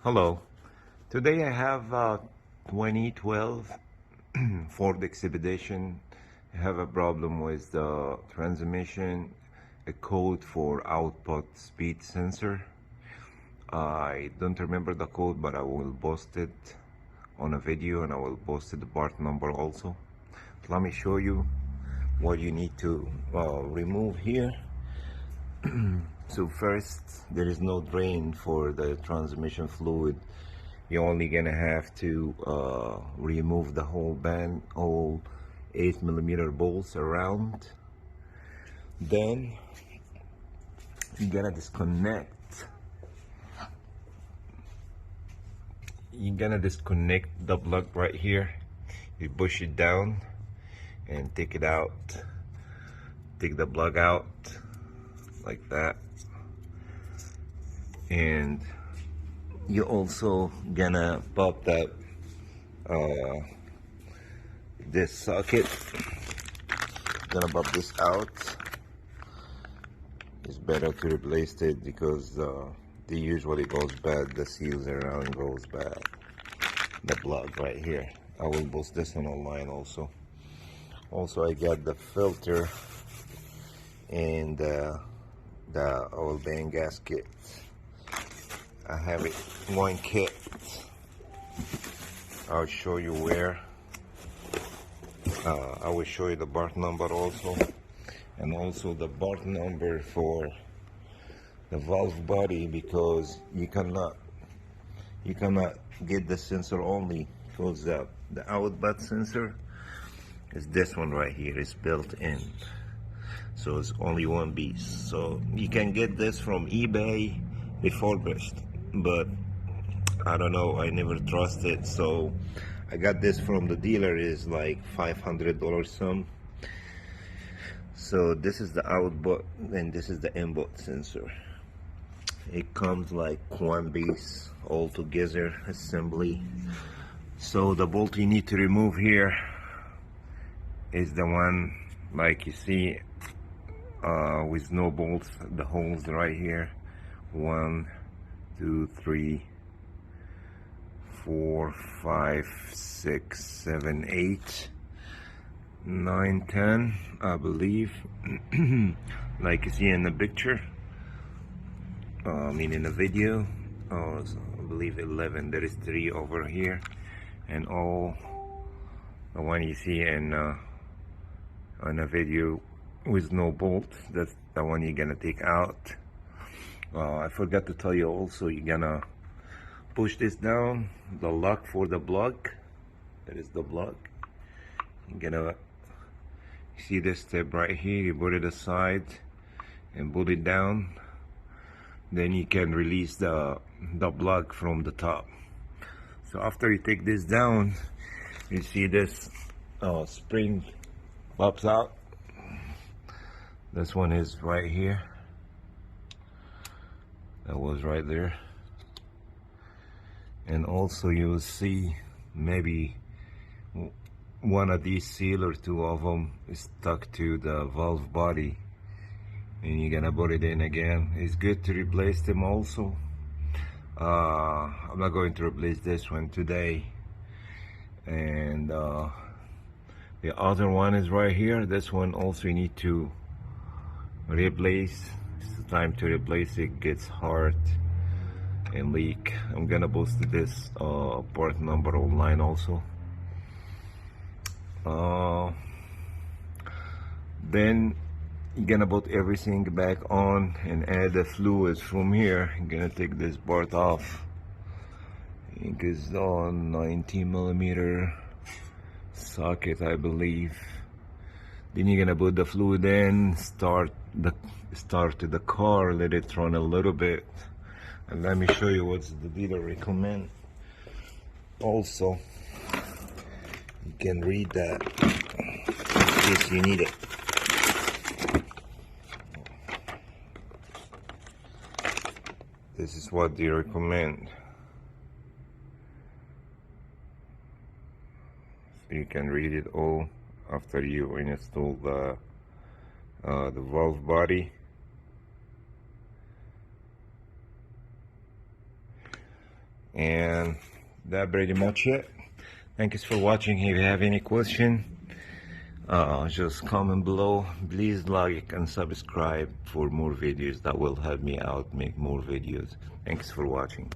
Hello. Today I have 2012 Ford Expedition. I have a problem with the transmission, a code for output speed sensor. I don't remember the code, but I will post it on a video and I will post the part number also. Let me show you what you need to remove here. So first, there is no drain for the transmission fluid. You're only gonna have to remove the whole band, all 8mm bolts around. Then you're gonna disconnect. You're gonna disconnect the plug right here. You push it down and take it out. Take the plug out like that. And you're also gonna pop that this socket. Gonna pop this out. It's better to replace it because they usually goes bad. The seals around goes bad. The plug right here. I will post this one online also. Also, I got the filter and the oil band gasket. I have it one kit. I'll show you where. I will show you the part number also, and also the part number for the valve body, because you cannot get the sensor only, because the output sensor is this one right here. It's built in, so it's only one piece. So you can get this from eBay refurbished, but I don't know, I never trust it, so I got this from the dealer. Is like $500 some. So this is the output and this is the input sensor. It comes like one piece all together assembly. So the bolt you need to remove here is the one like you see with no bolts, the holes right here. 1, 2, 3, 4, 5, 6, 7, 8, 9, 10, I believe. Like you see in the picture, I mean in the video, so I believe 11. There is 3 over here, and all the one you see in a video with no bolt, that's the one you're gonna take out. I forgot to tell you also, you're gonna push this down, the lock for the plug. That is the plug. You're gonna see this step right here. You put it aside and put it down. Then you can release the plug from the top. So after you take this down, you see this spring pops out. This one is right here. That was right there. And also you will see maybe one of these seal or 2 of them is stuck to the valve body, and you're gonna put it in again. It's good to replace them also. I'm not going to replace this one today. And the other one is right here. This one also you need to replace. It's the time to replace it. Gets hard and leak. I'm gonna post this part number online also. Then you're gonna put everything back on and add the fluids from here. I'm gonna take this part off. It is on 90mm socket, I believe. Then you're gonna put the fluid in, start the car, let it run a little bit, and let me show you what the dealer recommend. Also, you can read that in case you need it. This is what they recommend. So you can read it all after you install the valve body. And that pretty much it. Thank you for watching. If you have any question, just comment below. Please like and subscribe for more videos. That will help me out make more videos. Thanks for watching.